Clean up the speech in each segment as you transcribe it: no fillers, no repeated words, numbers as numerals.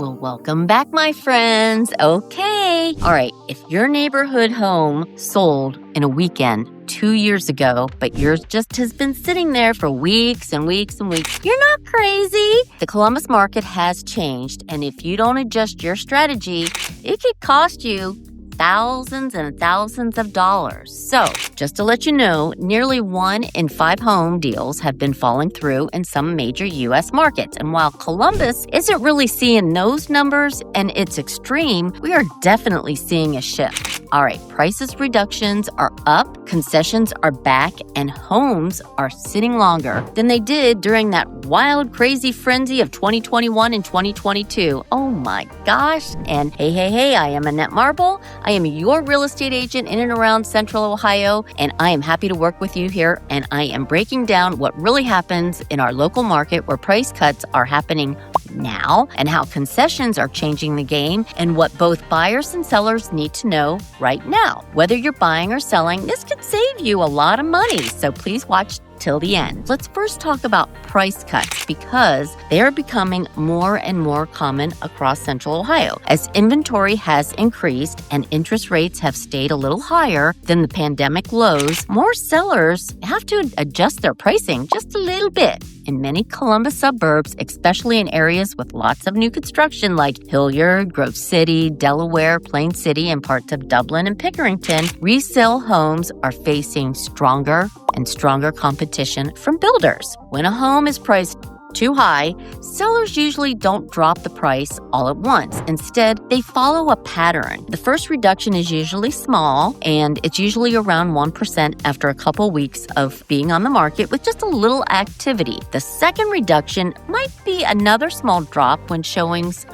Well, welcome back, my friends. Okay. All right. If your neighborhood home sold in a weekend 2 years ago, but yours just has been sitting there for weeks and weeks and weeks, you're not crazy. The Columbus market has changed, and if you don't adjust your strategy, it could cost you thousands and thousands of dollars. So, just to let you know, nearly 1 in 5 home deals have been falling through in some major U.S. markets. And while Columbus isn't really seeing those numbers and it's extreme, we are definitely seeing a shift. All right, prices reductions are up, concessions are back, and homes are sitting longer than they did during that wild, crazy frenzy of 2021 and 2022. Oh my gosh. And hey, I am Annette Marble. I am your real estate agent in and around Central Ohio, and I am happy to work with you here. And I am breaking down what really happens in our local market where price cuts are happening now and how concessions are changing the game and what both buyers and sellers need to know right now. Whether you're buying or selling, this could save you a lot of money. So please watch till the end. Let's first talk about price cuts because they are becoming more and more common across Central Ohio. As inventory has increased and interest rates have stayed a little higher than the pandemic lows, more sellers have to adjust their pricing just a little bit. In many Columbus suburbs, especially in areas with lots of new construction like Hilliard, Grove City, Delaware, Plain City, and parts of Dublin and Pickerington, resale homes are facing stronger and stronger competition from builders. When a home is priced too high, sellers usually don't drop the price all at once. Instead, they follow a pattern. The first reduction is usually small, and it's usually around 1% after a couple weeks of being on the market with just a little activity. The second reduction might be another small drop when showings,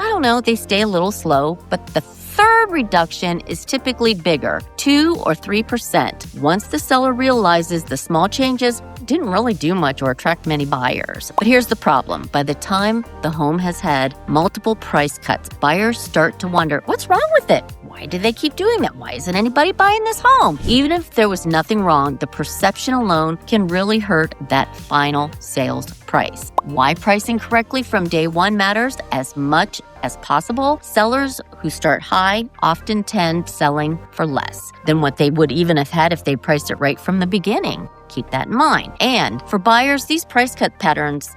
they stay a little slow, but the third reduction is typically bigger, 2 or 3%, once the seller realizes the small changes didn't really do much or attract many buyers. But here's the problem. By the time the home has had multiple price cuts, buyers start to wonder, what's wrong with it? Why do they keep doing that? Why isn't anybody buying this home? Even if there was nothing wrong, the perception alone can really hurt that final sales price. Why pricing correctly from day one matters as much as possible. Sellers who start high often tend selling for less than what they would even have had if they priced it right from the beginning. Keep that in mind. And for buyers, these price cut patterns,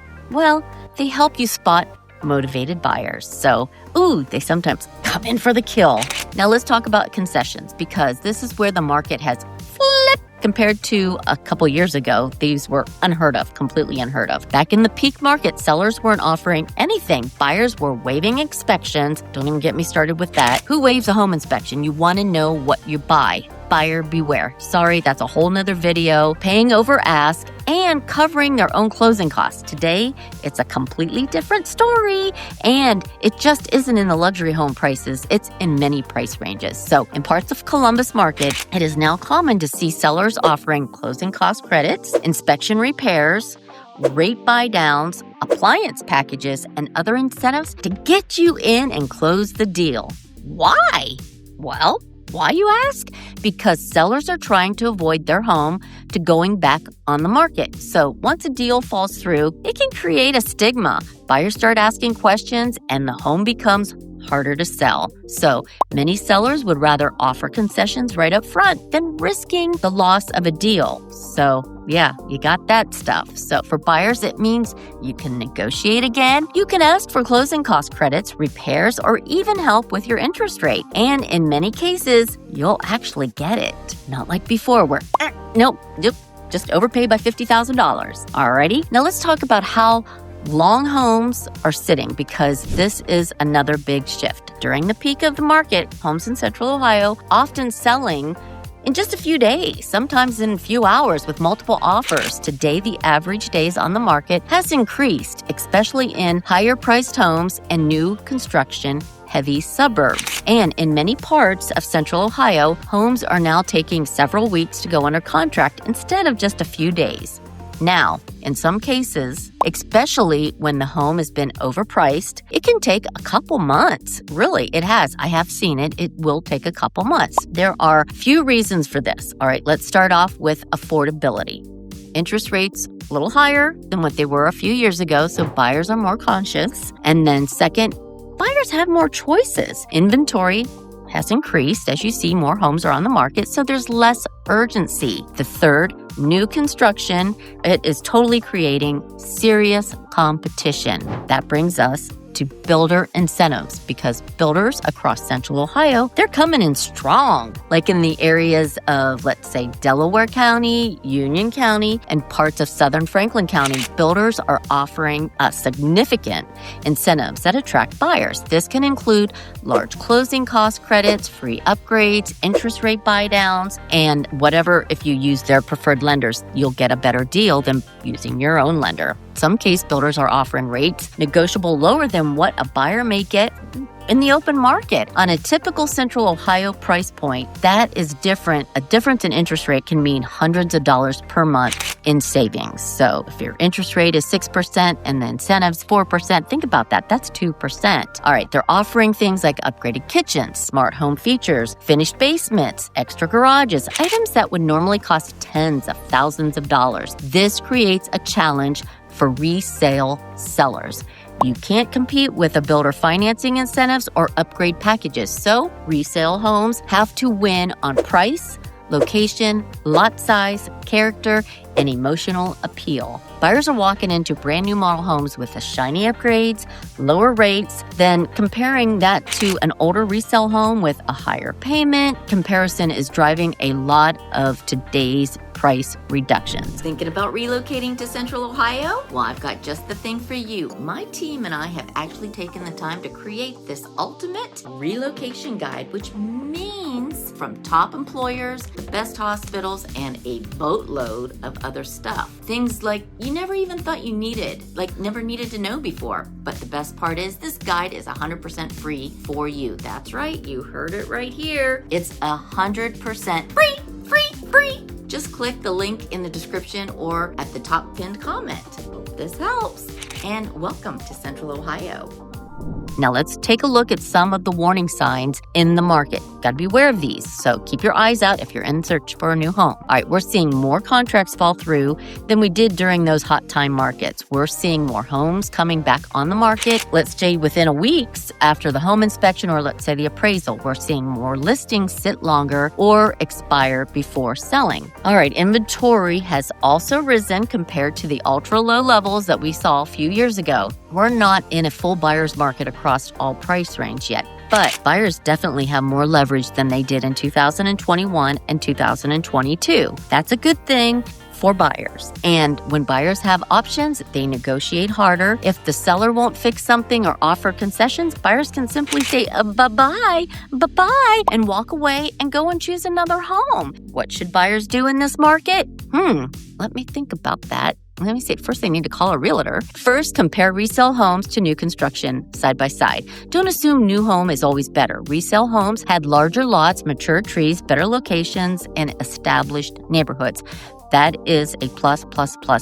they help you spot motivated buyers. So, they sometimes come in for the kill. Now let's talk about concessions because this is where the market has flipped. Compared to a couple years ago, these were unheard of, completely unheard of. Back in the peak market, sellers weren't offering anything. Buyers were waiving inspections. Don't even get me started with that. Who waives a home inspection? You want to know what you buy. Buyer beware. Sorry, that's a whole nother video. Paying over ask and covering their own closing costs. Today, it's a completely different story, and it just isn't in the luxury home prices. It's in many price ranges. So in parts of Columbus market, it is now common to see sellers offering closing cost credits, inspection repairs, rate buy downs, appliance packages, and other incentives to get you in and close the deal. Why? Well, why, you ask? Because sellers are trying to avoid their home to going back on the market. So once a deal falls through, it can create a stigma. Buyers start asking questions and the home becomes harder to sell. So many sellers would rather offer concessions right up front than risking the loss of a deal. So you got that stuff. So for buyers, it means you can negotiate again. You can ask for closing cost credits, repairs, or even help with your interest rate. And in many cases, you'll actually get it. Not like before where, nope, just overpay by $50,000. Alrighty, now let's talk about how long homes are sitting because this is another big shift. During the peak of the market, homes in Central Ohio often selling in just a few days, sometimes in a few hours with multiple offers. Today, the average days on the market has increased, especially in higher priced homes and new construction heavy suburbs. And in many parts of Central Ohio, homes are now taking several weeks to go under contract instead of just a few days. Now, in some cases, especially when the home has been overpriced, it can take a couple months. Really, it has. I have seen it. It will take a couple months. There are few reasons for this. All right, let's start off with affordability. Interest rates a little higher than what they were a few years ago, so buyers are more conscious. And then second, buyers have more choices. Inventory has increased. As you see, more homes are on the market, so there's less urgency. The third, new construction, it is totally creating serious competition. That brings us to builder incentives, because builders across Central Ohio, they're coming in strong. Like in the areas of, let's say, Delaware County, Union County, and parts of Southern Franklin County, builders are offering significant incentives that attract buyers. This can include large closing cost credits, free upgrades, interest rate buydowns, and whatever. If you use their preferred lenders, you'll get a better deal than using your own lender. Some case builders are offering rates negotiable lower than what a buyer may get in the open market. On a typical Central Ohio price point, that is different. A difference in interest rate can mean hundreds of dollars per month in savings. So if your interest rate is 6% and the incentives 4%, think about that. That's 2%. All right, they're offering things like upgraded kitchens, smart home features, finished basements, extra garages, items that would normally cost tens of thousands of dollars. This creates a challenge for resale sellers. You can't compete with a builder financing incentives or upgrade packages, so resale homes have to win on price, location, lot size, character, and emotional appeal. Buyers are walking into brand new model homes with the shiny upgrades, lower rates, then comparing that to an older resale home with a higher payment. Comparison is driving a lot of today's price reductions. Thinking about relocating to Central Ohio? Well, I've got just the thing for you. My team and I have actually taken the time to create this ultimate relocation guide, which means from top employers, the best hospitals, and a boatload of other stuff. Things like you never even thought you needed, like never needed to know before. But the best part is this guide is 100% free for you. That's right, you heard it right here. It's 100% free. Just click the link in the description or at the top pinned comment. Hope this helps. And welcome to Central Ohio. Now let's take a look at some of the warning signs in the market. Got to be aware of these, so keep your eyes out if you're in search for a new home. All right, we're seeing more contracts fall through than we did during those hot time markets. We're seeing more homes coming back on the market. Let's say within a weeks after the home inspection, or let's say the appraisal, we're seeing more listings sit longer or expire before selling. All right, inventory has also risen compared to the ultra low levels that we saw a few years ago. We're not in a full buyer's market across all price range yet, but buyers definitely have more leverage than they did in 2021 and 2022. That's a good thing for buyers. And when buyers have options, they negotiate harder. If the seller won't fix something or offer concessions, buyers can simply say bye-bye, and walk away and go and choose another home. What should buyers do in this market? Let me think about that. Let me see. First, they need to call a realtor. First, compare resale homes to new construction side by side. Don't assume new home is always better. Resale homes had larger lots, mature trees, better locations, and established neighborhoods. That is a plus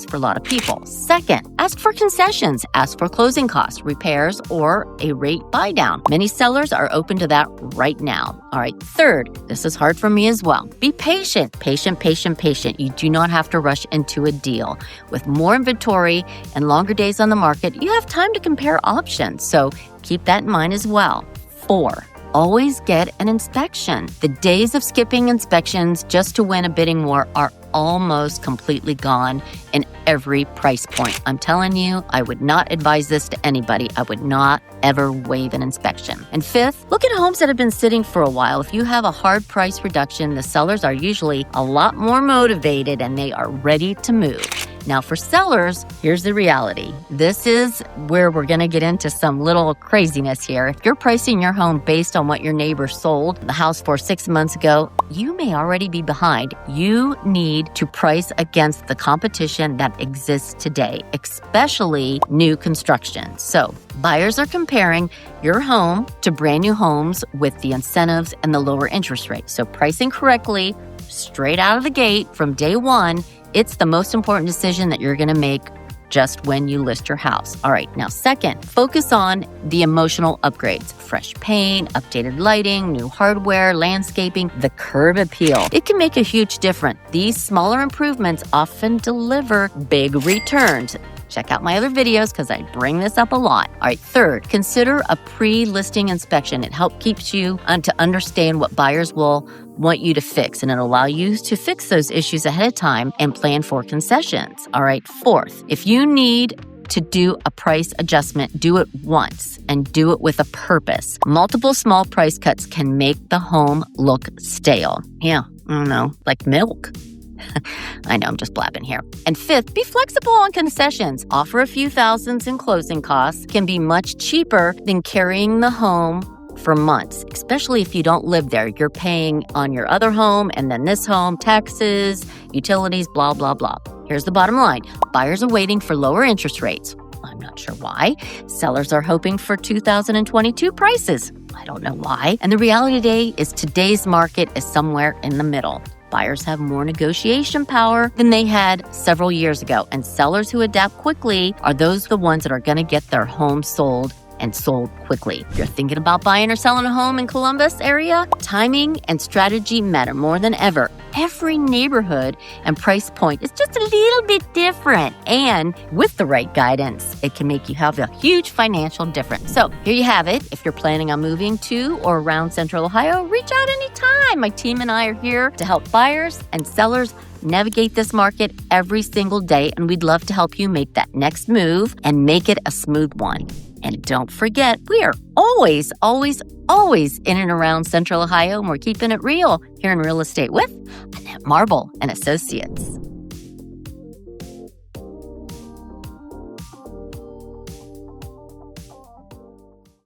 for a lot of people. Second, ask for concessions. Ask for closing costs, repairs, or a rate buy down. Many sellers are open to that right now. All right. Third, this is hard for me as well. Be patient. Patient. You do not have to rush into a deal. With more inventory and longer days on the market, you have time to compare options. So keep that in mind as well. 4, always get an inspection. The days of skipping inspections just to win a bidding war are almost completely gone in every price point. I'm telling you, I would not advise this to anybody. I would not ever waive an inspection. And 5th, look at homes that have been sitting for a while. If you have a hard price reduction, the sellers are usually a lot more motivated and they are ready to move. Now, for sellers, here's the reality. This is where we're going to get into some little craziness here. If you're pricing your home based on what your neighbor sold the house for 6 months ago, you may already be behind. You need to price against the competition that exists today, especially new construction. So, buyers are comparing your home to brand new homes with the incentives and the lower interest rate. So, pricing correctly straight out of the gate from day one, it's the most important decision that you're going to make just when you list your house. All right, now second, focus on the emotional upgrades. Fresh paint, updated lighting, new hardware, landscaping, the curb appeal. It can make a huge difference. These smaller improvements often deliver big returns. Check out my other videos because I bring this up a lot. All right, third, consider a pre-listing inspection. It helps keeps you to understand what buyers will want you to fix, and it'll allow you to fix those issues ahead of time and plan for concessions. All right, fourth, if you need to do a price adjustment, do it once and do it with a purpose. Multiple small price cuts can make the home look stale. Yeah, I don't know, like milk. I know I'm just blabbing here. And fifth, be flexible on concessions. Offer a few thousands in closing costs can be much cheaper than carrying the home for months, especially if you don't live there. You're paying on your other home and then this home, taxes, utilities, blah, blah, blah. Here's the bottom line. Buyers are waiting for lower interest rates. I'm not sure why. Sellers are hoping for 2022 prices. I don't know why. And the reality today is today's market is somewhere in the middle. Buyers have more negotiation power than they had several years ago. And sellers who adapt quickly are the ones that are going to get their home sold and sold quickly. If you're thinking about buying or selling a home in Columbus area, timing and strategy matter more than ever. Every neighborhood and price point is just a little bit different. And with the right guidance, it can make you have a huge financial difference. So here you have it. If you're planning on moving to or around Central Ohio, reach out anytime. My team and I are here to help buyers and sellers navigate this market every single day. And we'd love to help you make that next move and make it a smooth one. And don't forget, we are always in and around Central Ohio, and we're keeping it real here in real estate with Annette Marble and Associates.